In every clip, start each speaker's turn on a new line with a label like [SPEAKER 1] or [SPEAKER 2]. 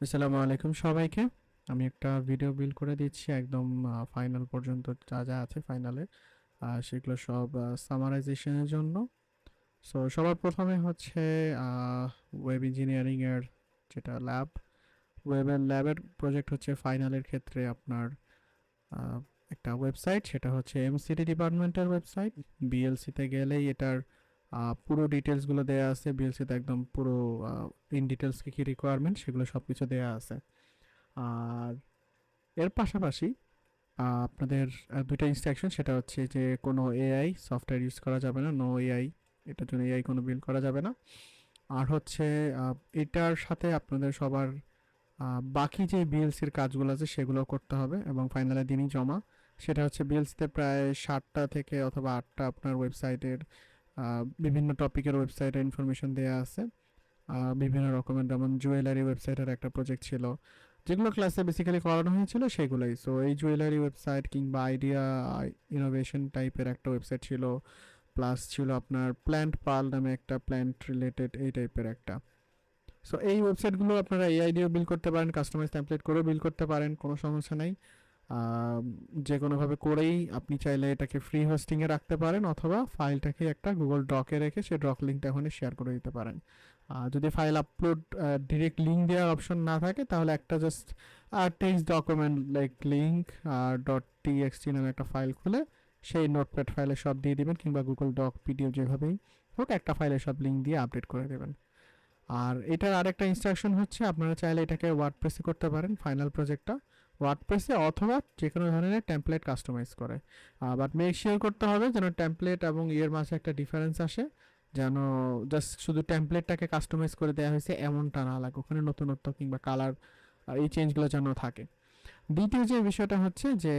[SPEAKER 1] আসসালামু আলাইকুম সবাইকে। আমি একটা ভিডিও বিল্ড করে দিচ্ছি একদম ফাইনাল পর্যন্ত যা যা আছে ফাইনালে সেগুলো সব সামারাইজেশনের জন্য। সো সবার প্রথমে হচ্ছে ওয়েব ইঞ্জিনিয়ারিং এর যেটা ওয়েবের ল্যাবের প্রজেক্ট হচ্ছে ফাইনালের ক্ষেত্রে আপনার আহ, একটা ওয়েবসাইট, সেটা হচ্ছে এমসিটি ডিপার্টমেন্টের ওয়েবসাইট। বিএলসিতে গেলেই এটার পুরো ডিটেলসগুলো দেওয়া আছে। বিএলসিতে একদম পুরো ইন ডিটেলস কী কী রিকোয়ারমেন্ট সেগুলো সব কিছু দেওয়া আছে। আর এর পাশাপাশি আপনাদের দুইটা ইনস্ট্রাকশন, সেটা হচ্ছে যে কোনো এআই সফটওয়্যার ইউজ করা যাবে না, নো এআই, এটার জন্য এআই কোনো বিল্ড করা যাবে না। আর হচ্ছে এটার সাথে আপনাদের সবার বাকি যে বিএলসির কাজগুলো আছে সেগুলো করতে হবে এবং ফাইনালের দিনই জমা। সেটা হচ্ছে বিএলসিতে প্রায় 7টা থেকে অথবা 8টা আপনার ওয়েবসাইটের বিভিন্ন টপিকের ওয়েবসাইটের ইনফরমেশন দেওয়া আছে। বিভিন্ন রকমের, যেমন জুয়েলারি ওয়েবসাইটের একটা প্রজেক্ট ছিল, যেগুলো ক্লাসে বেসিক্যালি করানো হয়েছিল সেগুলোই। সো এই জুয়েলারি ওয়েবসাইট কিংবা আইডিয়া ইনোভেশন টাইপের একটা ওয়েবসাইট ছিল, প্লাস ছিল আপনার প্ল্যান্ট পাল নামে একটা প্ল্যান্ট রিলেটেড এই টাইপের একটা। সো এই ওয়েবসাইটগুলো আপনারা এআই দিয়েও বিল করতে পারেন, কাস্টমাইজ টেমপ্লেট করেও বিল করতে পারেন, কোনো সমস্যা নাই। যে কোনোভাবে করেই আপনি চাইলে এটাকে ফ্রি হোস্টিংয়ে রাখতে পারেন, অথবা ফাইলটাকে একটা গুগল ডকে রেখে সেই ডক লিঙ্কটা ওখানে শেয়ার করে দিতে পারেন। যদি ফাইল আপলোড ডিরেক্ট লিঙ্ক দেওয়ার অপশন না থাকে, তাহলে একটা just text document like link dot TXT নামে একটা ফাইল খুলে সেই নোটপ্যাড ফাইলে সব দিয়ে দিবেন, কিংবা গুগল ডক পিডিএফ যেভাবেই হোক একটা ফাইলে সব লিঙ্ক দিয়ে আপডেট করে দেবেন। আর এটার আরেকটা ইনস্ট্রাকশন হচ্ছে, আপনারা চাইলে এটাকে ওয়ার্ডপ্রেসে করতে পারেন ফাইনাল প্রজেক্টটা, ওয়ার্ডপ্রেসে অথবা যে কোনো ধরনের টেমপ্লেট কাস্টমাইজ করে। বাট মেক শিওর করতে হবে যেন টেমপ্লেট এবং ইয়ের মাঝে একটা ডিফারেন্স আসে, যেন জাস্ট শুধু টেমপ্লেটটাকে কাস্টমাইজ করে দেওয়া হয়েছে এমনটা না লাগে, ওখানে নতুনত্ব কিংবা কালার এই চেঞ্জগুলো যেন থাকে। দ্বিতীয় যে বিষয়টা হচ্ছে যে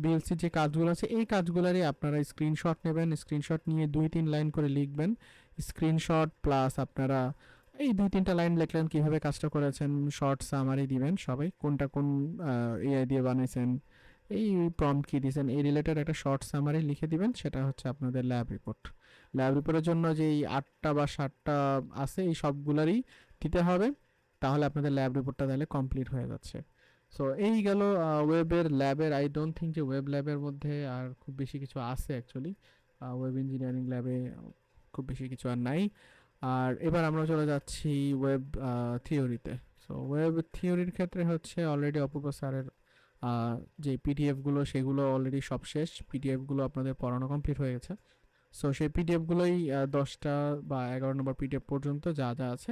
[SPEAKER 1] বিএলসির যে কাজগুলো আছে এই কাজগুলোরই আপনারা স্ক্রিনশট নেবেন, স্ক্রিনশট নিয়ে 2-3 লাইন করে লিখবেন। স্ক্রিনশট প্লাস আপনারা এই 2-3টা লাইন লিখলেন কিভাবে কাজটা করেছেন, শর্ট সামারি দিবেন সবাই, কোনটা কোন এআই দিয়ে বানাইছেন, এই প্রম্পট কি দিয়েছেন, এই রিলেটেড একটা শর্ট সামারি লিখে দিবেন। সেটা হচ্ছে আপনাদের ল্যাব রিপোর্ট। ল্যাব রিপোর্টের জন্য যে এই 8টা বা 7টা আছে এই সবগুলারই দিতে হবে, তাহলে আপনাদের ল্যাব রিপোর্টটা তাহলে কমপ্লিট হয়ে যাচ্ছে। সো এই গেল ওয়েবের ল্যাবের। আই ডোন্ট থিঙ্ক যে ওয়েব ল্যাবের মধ্যে আর খুব বেশি কিছু আছে অ্যাকচুয়ালি। ওয়েব ইঞ্জিনিয়ারিং ল্যাবে খুব বেশি কিছু আর নাই। আর এবার আমরা চলে যাচ্ছি ওয়েব থিওরিতে। সো ওয়েব থিওরির ক্ষেত্রে হচ্ছে অলরেডি অপূর্ব স্যারের যে পিডিএফগুলো সেগুলো অলরেডি সব শেষ, পিডিএফগুলো আপনাদের পড়ানো কমপ্লিট হয়ে গেছে। সো সেই পিডিএফগুলোই 10টা বা 11 নম্বর পিডিএফ পর্যন্ত যা যা আছে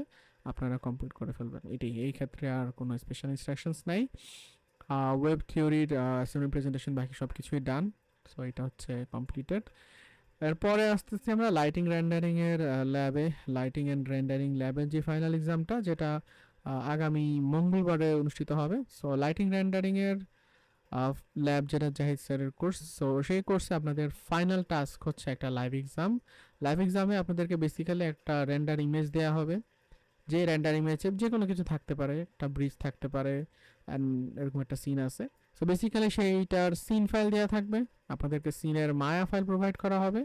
[SPEAKER 1] আপনারা কমপ্লিট করে ফেলবেন। এই ক্ষেত্রে আর কোনো স্পেশাল ইনস্ট্রাকশনস নাই। ওয়েব থিওরির অ্যাসাইনমেন্ট প্রেজেন্টেশন বাকি সব কিছুই ডান। সো এটা হচ্ছে কমপ্লিটেড। এরপরে আসতেছি আমরা লাইটিং রেন্ডারিং এর ল্যাবে। লাইটিং অ্যান্ড রেন্ডারিং ল্যাবের যে ফাইনাল এক্সামটা, যেটা আগামী মঙ্গলবারে অনুষ্ঠিত হবে। সো লাইটিং রেন্ডারিং এর ল্যাব, যেটা জাহিদ স্যারের কোর্স, সো সেই কোর্সে আপনাদের ফাইনাল টাস্ক হচ্ছে একটা লাইভ এক্সাম। লাইভ এক্সামে আপনাদেরকে বেসিক্যালি একটা রেন্ডার ইমেজ দেওয়া হবে, যে রেন্ডার ইমেজে যে কোনো কিছু থাকতে পারে, একটা ব্রিজ থাকতে পারে অ্যান্ড এরকম একটা সিন আছে। সো বেসিক্যালি সেইটার সিন ফাইল দেওয়া থাকবে, আপনাদেরকে সিনের মায়া ফাইল প্রোভাইড করা হবে,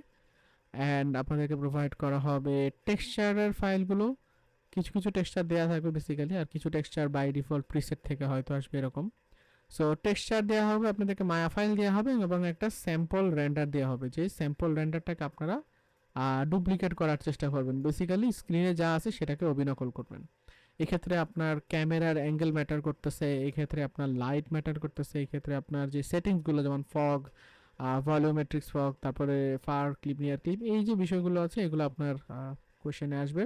[SPEAKER 1] অ্যান্ড আপনাদেরকে প্রোভাইড করা হবে টেক্সচারের ফাইলগুলো। কিছু কিছু টেক্সচার দেওয়া থাকবে বেসিক্যালি, আর কিছু টেক্সচার বাই ডিফল্ট প্রিসেট থেকে হয়তো আসবে এরকম। সো টেক্সচার দেওয়া হবে, আপনাদেরকে মায়া ফাইল দেওয়া হবে এবং একটা স্যাম্পল রেন্ডার দেওয়া হবে, যে স্যাম্পল রেন্ডারটাকে আপনারা ডুপ্লিকেট করার চেষ্টা করবেন। বেসিক্যালি স্ক্রিনে যা আছে সেটাকে অবিনকল করবেন। এক্ষেত্রে আপনার ক্যামেরার অ্যাঙ্গেল ম্যাটার করতেছে, এক্ষেত্রে আপনার লাইট ম্যাটার করতেছে, এক্ষেত্রে আপনার যে সেটিংসগুলো যেমন ফগ, ভলিওমেট্রিক্স ফগ, তারপরে ফার ক্লিপ, নিয়ার ক্লিপ, এই যে বিষয়গুলো আছে এগুলো আপনার কোশ্চেনে আসবে।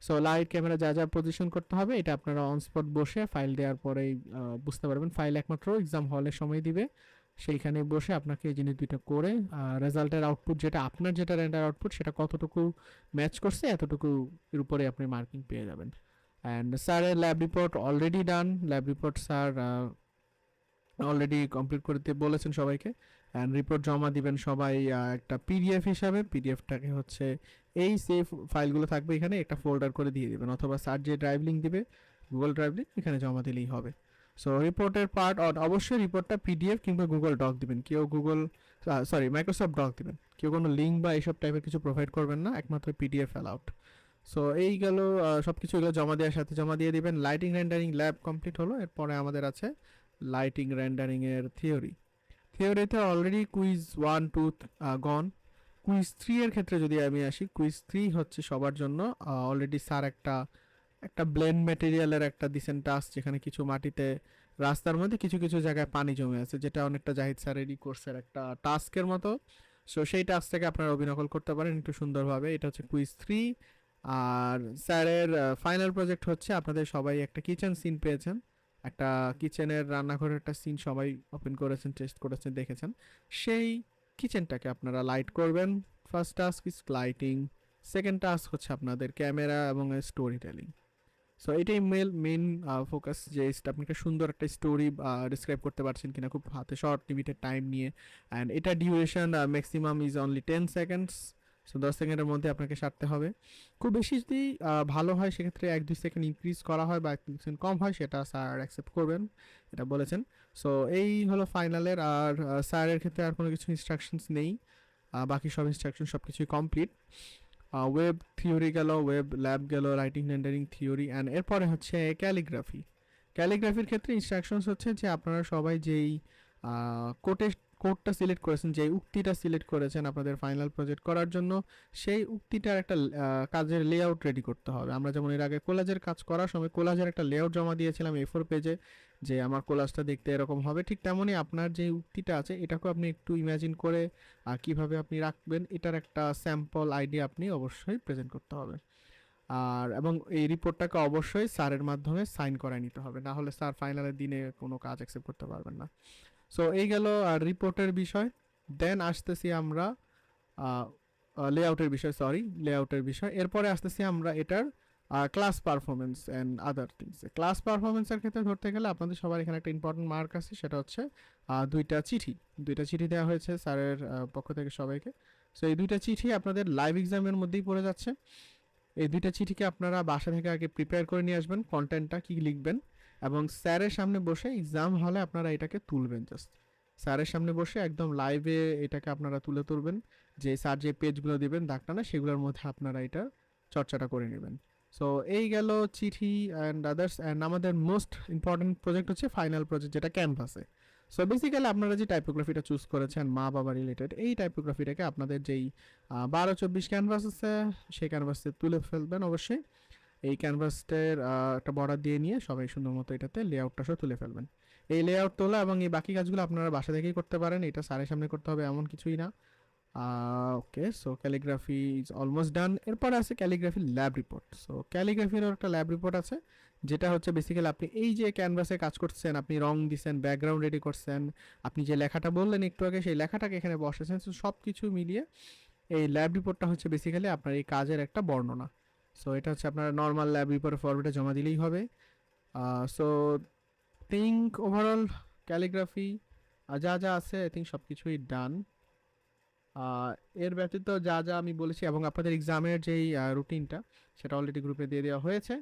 [SPEAKER 1] সো লাইট ক্যামেরা যা যা পজিশন করতে হবে এটা আপনারা অন স্পট বসে ফাইল দেওয়ার পরেই বুঝতে পারবেন। ফাইল একমাত্র এক্সাম হলে সময় দিবে, সেইখানে বসে আপনাকে এই জিনিস দুইটা করে রেজাল্টের আউটপুট, যেটা আপনার যেটা রেন্ডার আউটপুট সেটা কতটুকু ম্যাচ করছে এতটুকু এর উপরে আপনি মার্কিং পেয়ে যাবেন। অ্যান্ড স্যারের lab report already done. Lab report sir already complete করতে বলেছেন সবাইকে, অ্যান্ড রিপোর্ট জমা দিবেন সবাই একটা পিডিএফ হিসাবে। পিডিএফটাকে হচ্ছে এই সেভ ফাইলগুলো থাকবে এখানে একটা ফোল্ডার করে দিয়ে দিবেন, অথবা স্যার যে ড্রাইভ লিঙ্ক দিবে গুগল ড্রাইভ লিঙ্ক, এখানে জমা দিলেই হবে। সো রিপোর্টের পার্ট অবশ্যই রিপোর্টটা পিডিএফ কিংবা গুগল ডক দিবেন, কেউ মাইক্রোসফট ডক দিবেন, কেউ কোনো লিঙ্ক বা এইসব টাইপের কিছু প্রোভাইড করবেন না, একমাত্র পিডিএফ অ্যালাউড। সো এই গেল সব কিছু এগুলো জমা দেওয়ার সাথে জমা দিয়ে দিবেন। লাইটিং রেন্ডারিং ল্যাব কমপ্লিট হলো, এরপরে আমাদের আছে লাইটিং রেন্ডারিংয়ের থিওরি। থিওরিতে অলরেডি কুইজ 1 2 গন। কুইজ 3 এর ক্ষেত্রে যদি আমি আসি, কুইজ 3 হচ্ছে সবার জন্য। অলরেডি স্যার একটা একটা ব্লেন্ড ম্যাটেরিয়ালের একটা দিছেন টাস্ক, যেখানে কিছু মাটিতে রাস্তার মধ্যে কিছু কিছু জায়গায় পানি জমে আছে, যেটা অনেকটা জাহিদ স্যারেরই কোর্সের একটা টাস্কের মতো। সো সেই টাস্কটাকে আপনারা অভিনকল করতে পারেন একটু সুন্দরভাবে। এটা হচ্ছে কুইজ 3। আর স্যারের ফাইনাল প্রজেক্ট হচ্ছে, আপনাদের সবাই একটা কিচেন সিন পেয়েছেন, একটা কিচেনের রান্নাঘরের একটা সিন সবাই ওপেন করেছেন, টেস্ট করেছেন, দেখেছেন। সেই কিচেনটাকে আপনারা লাইট করবেন। First task is lighting, second task হচ্ছে আপনাদের ক্যামেরা এবং স্টোরি টেলিং। সো এটাই মেন ফোকাস, যে আপনি একটা সুন্দর একটা স্টোরি ডিসক্রাইব করতে পারছেন কিনা খুব হাতে শর্ট লিমিটেড টাইম নিয়ে। অ্যান্ড এটা duration maximum is only 10 seconds. So 10 সেকেন্ডের মধ্যে আপনাকে সারতে হবে। খুব বেশি যদি ভালো হয় সেক্ষেত্রে 1-2 সেকেন্ড ইনক্রিজ করা হয়, বা 1-2 সেকেন্ড কম হয়, সেটা স্যার অ্যাকসেপ্ট করবেন, এটা বলেছেন। সো এই হলো ফাইনালের। আর স্যারের ক্ষেত্রে আর কোনো কিছু ইনস্ট্রাকশনস নেই, বাকি সব ইনস্ট্রাকশন সব কিছুই কমপ্লিট। ওয়েব থিওরি গেল, ওয়েব ল্যাব গেল, রাইটিং রেন্ডারিং থিওরি, অ্যান্ড এরপরে হচ্ছে ক্যালিগ্রাফি। ক্যালিগ্রাফির ক্ষেত্রে ইনস্ট্রাকশনস হচ্ছে যে আপনারা সবাই যেই কোটে কোডটা সিলেক্ট করেছেন, যেই উক্তিটা সিলেক্ট করেছেন আপনাদের ফাইনাল প্রজেক্ট করার জন্য, সেই উক্তিটার একটা কাজের লেআউট রেডি করতে হবে। আমরা যেমন এর আগে কোলাজের কাজ করার সময় কোলাজের একটা লেআউট জমা দিয়েছিলাম A4 পেজে, যে আমার কোলাজটা দেখতে এরকম হবে। ঠিক তেমনই আপনার যে উক্তিটা আছে এটাকেও আপনি একটু ইমাজিন করে কিভাবে আপনি রাখবেন এটার একটা স্যাম্পল আইডিয়া আপনি অবশ্যই প্রেজেন্ট করতে হবে। আর এবং এই রিপোর্টটাকে অবশ্যই স্যারের মাধ্যমে সাইন করায় নিতে হবে, না হলে স্যার ফাইনালের দিনে কোনো কাজ অ্যাকসেপ্ট করতে পারবেন না। সো এই গেল রিপোর্টের বিষয়। দেন আসতেছি আমরা লেআউটের বিষয়, লেআউটের বিষয়। এরপরে আসতেছি আমরা এটার class performance and other things. Class পারফরমেন্সের ক্ষেত্রে ধরতে গেলে আপনাদের সবার এখানে একটা ইম্পর্টেন্ট মার্ক আছে, সেটা হচ্ছে দুইটা চিঠি দেওয়া হয়েছে স্যারের পক্ষ থেকে সবাইকে। সো এই দুইটা চিঠি আপনাদের লাইভ এক্সামের মধ্যেই পড়ে যাচ্ছে। এই দুইটা চিঠিকে আপনারা বাসা থেকে আগে প্রিপেয়ার করে নিয়ে আসবেন, কন্টেন্টটা কী লিখবেন, এবং স্যারের সামনে বসে এক্সাম হলে আপনারা এটাকে তুলবেন। জাস্ট স্যারের সামনে বসে একদম লাইভে এটাকে আপনারা তুলে তুলবেন, যে স্যার যে পেজগুলো দিবেন দাগটানা, সেগুলোর মধ্যে আপনারা এটা চর্চাটা করে নেবেন। সো এই গেল চিঠি অ্যান্ড আদার্স। অ্যান্ড আমাদের মোস্ট ইম্পর্টেন্ট প্রজেক্ট হচ্ছে ফাইনাল প্রজেক্ট, যেটা ক্যানভাসে। সো বেসিক্যালি আপনারা যে টাইপোগ্রাফিটা চুজ করেছেন মা বাবা রিলেটেড, এই টাইপোগ্রাফিটাকে আপনাদের যেই 12-24 ক্যানভাস আছে সেই ক্যানভাসে তুলে ফেলবেন অবশ্যই। এই ক্যানভাসটার একটা বর্ডার দিয়ে নিয়ে সবাই সুন্দর মতো এটাতে লেআউটটা সহ তুলে ফেলবেন। এই লেআউট তোলা এবং এই বাকি কাজগুলো আপনারা বাসা থেকেই করতে পারেন, এটা স্যারের সামনে করতে হবে এমন কিছুই না। Okay, so calligraphy is almost done. এরপর আছে ক্যালিগ্রাফি ল্যাব রিপোর্ট। সো ক্যালিগ্রাফিরও একটা ল্যাব রিপোর্ট আছে, যেটা হচ্ছে বেসিক্যালি আপনি এই যে ক্যানভাসে কাজ করছেন, আপনি রং দিছেন, ব্যাকগ্রাউন্ড রেডি করছেন, আপনি যে লেখাটা বললেন একটু আগে, সেই লেখাটাকে এখানে বসেছেন। সো সব কিছু মিলিয়ে এই ল্যাব রিপোর্টটা হচ্ছে বেসিক্যালি আপনার এই কাজের একটা বর্ণনা। সো এটা হচ্ছে আপনার নর্মাল ল্যাব রিপোর্টের ফরম্যাটে জমা দিলেই হবে। সো থিঙ্ক ওভারঅল ক্যালিগ্রাফি যা যা আছে আই থিঙ্ক সব কিছুই ডান। এর ব্যতীত যা যা আমি বলেছি, এবং আপনাদের এক্সামের যেই রুটিনটা সেটা অলরেডি গ্রুপে দিয়ে দেওয়া হয়েছে।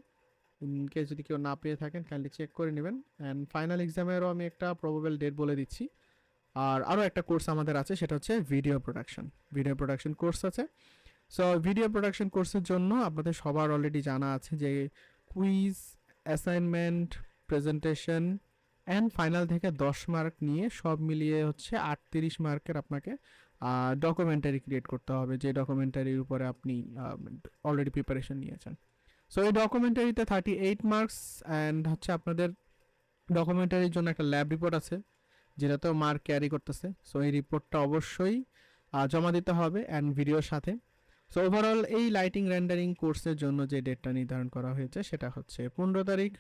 [SPEAKER 1] ইনকেস যদি কেউ না পেয়ে থাকেন কাইন্ডলি চেক করে নেবেন। অ্যান্ড ফাইনাল এক্সামেরও আমি একটা প্রবাবল ডেট বলে দিচ্ছি। আর আরও একটা কোর্স আমাদের আছে, সেটা হচ্ছে ভিডিও প্রোডাকশন কোর্স আছে। সো ভিডিও প্রোডাকশন কোর্সের জন্য আপনাদের সবার অলরেডি জানা আছে যে quiz, assignment, presentation and final থেকে 10 মার্ক নিয়ে সব মিলিয়ে হচ্ছে 38 মার্কের আপনাকে ডকুমেন্টারি ক্রিয়েট করতে হবে, যে ডকুমেন্টারির উপরে আপনি অলরেডি প্রিপারেশন নিয়েছেন। সো এই ডকুমেন্টারিতে 38 মার্কস। অ্যান্ড হচ্ছে আপনাদের ডকুমেন্টারির জন্য একটা ল্যাব রিপোর্ট আছে, যেটাতেও মার্ক ক্যারি করতেছে। সো এই রিপোর্টটা অবশ্যই জমা দিতে হবে অ্যান্ড ভিডিওর সাথে। সো ওভারঅল এই লাইটিং রেন্ডারিং কোর্সের জন্য যে ডেটটা নির্ধারণ করা হয়েছে সেটা হচ্ছে 15 তারিখ।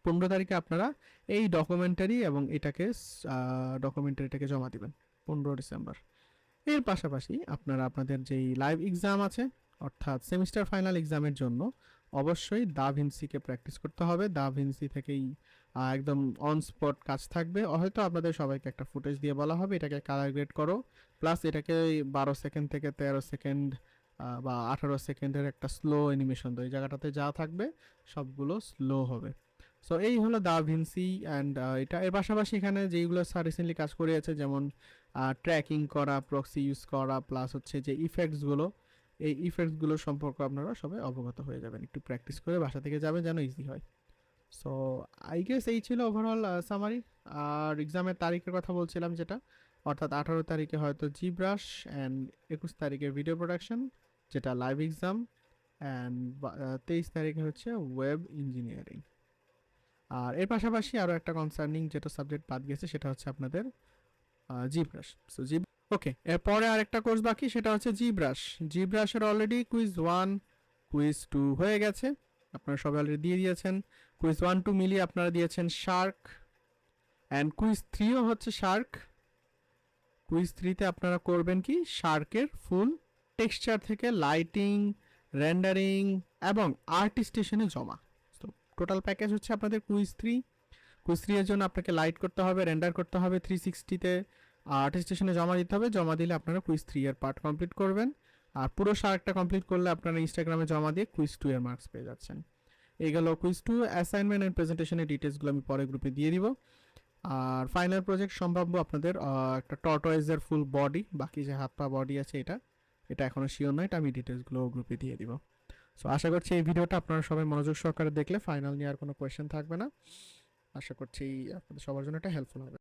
[SPEAKER 1] 15 তারিখে আপনারা এই ডকুমেন্টারি এবং ডকুমেন্টারিটাকে জমা দিবেন, 15 ডিসেম্বর। এর পাশাপাশি আপনারা আপনাদের যেই লাইভ এক্সাম আছে, অর্থাৎ সেমিস্টার ফাইনাল এক্সামের জন্য অবশ্যই দা ভিনসিকে প্র্যাকটিস করতে হবে। দা ভিনসি থেকেই একদম অন স্পট কাজ থাকবে। হয়তো আপনাদের সবাইকে একটা ফুটেজ দিয়ে বলা হবে এটাকে কালার গ্রেড করো, প্লাস এটাকে 12 সেকেন্ড থেকে 13 সেকেন্ড বা 18 সেকেন্ডের একটা স্লো অ্যানিমেশন, তো এই জায়গাটাতে যা থাকবে সবগুলো স্লো হবে। সো এই হলো দা ভিনসি। অ্যান্ড এটা এর পাশাপাশি এখানে যেইগুলো স্যার রিসেন্টলি কাজ করিয়েছে, যেমন ট্র্যাকিং করা, প্রক্সি ইউজ করা, প্লাস হচ্ছে যে ইফেক্টসগুলো, এই ইফেক্টসগুলো সম্পর্কে আপনারা সবাই অবগত হয়ে যাবেন। একটু প্র্যাকটিস করে বাসা থেকে যাবেন যেন ইজি হয়। সো আই গেস এই ছিল ওভারঅল সামারি। আর এক্সামের তারিখের কথা বলছিলাম, যেটা অর্থাৎ 18 তারিখে হয়তো জি ব্রাশ, অ্যান্ড 21 তারিখে ভিডিও প্রোডাকশন যেটা লাইভ এক্সাম, অ্যান্ড 23 তারিখে হচ্ছে ওয়েব ইঞ্জিনিয়ারিং। আর এর পাশাপাশি আরও একটা কনসার্নিং যেটা সাবজেক্ট বাদ গেছে সেটা হচ্ছে আপনাদের জি ব্রাশ। সো জি ওকে, এরপরে আরেকটা কোর্স বাকি, সেটা হচ্ছে জি ব্রাশ। জি ব্রাশের অলরেডি কুইজ 1 কুইজ 2 হয়ে গেছে, আপনারা সবাই অলরেডি দিয়ে দিয়েছেন। কুইজ 1-2 মিলিয়ে আপনারা দিয়েছেন শার্ক, অ্যান্ড কুইজ 3ও হচ্ছে শার্ক। কুইজ 3তে আপনারা করবেন কি, শার্কের ফুল টেক্সচার থেকে লাইটিং, রেন্ডারিং এবং আর্টিস্টেশনে জমা। তো টোটাল প্যাকেজ হচ্ছে আপনাদের কুইজ 3। কুইজ 3 এর জন্য আপনাকে লাইট করতে হবে, রেন্ডার করতে হবে 360-তে, আর্টিস্টেশনে জমা দিতে হবে। জমা দিলে আপনারা কুইজ 3 এর পার্ট কমপ্লিট করবেন। আর পুরো শার্কটা কমপ্লিট করলে আপনারা ইনস্টাগ্রামে জমা দিয়ে কুইজ 2 এর মার্কস পেয়ে যাচ্ছেন। এই গেল কুইজ 2। অ্যাসাইনমেন্ট এন্ড প্রেজেন্টেশনের ডিটেলসগুলো আমি পরে গ্রুপে দিয়ে দিব। আর ফাইনাল প্রজেক্ট সম্ভাব্য আপনাদের একটা টর্টয়েজের ফুল বডি, বাকি যে হাত পা বডি আছে এটা এখনো শিওর নয়, এটা আমি ডিটেলসগুলো গ্রুপে দিয়ে দিব। সো আশা করছি এই ভিডিওটা আপনারা সবাই মনোযোগ সহকারে দেখলে ফাইনাল নিয়ে আর কোনো কোয়েশ্চেন থাকবে না। আশা করছি আপনাদের সবার জন্য এটা হেল্পফুল হবে।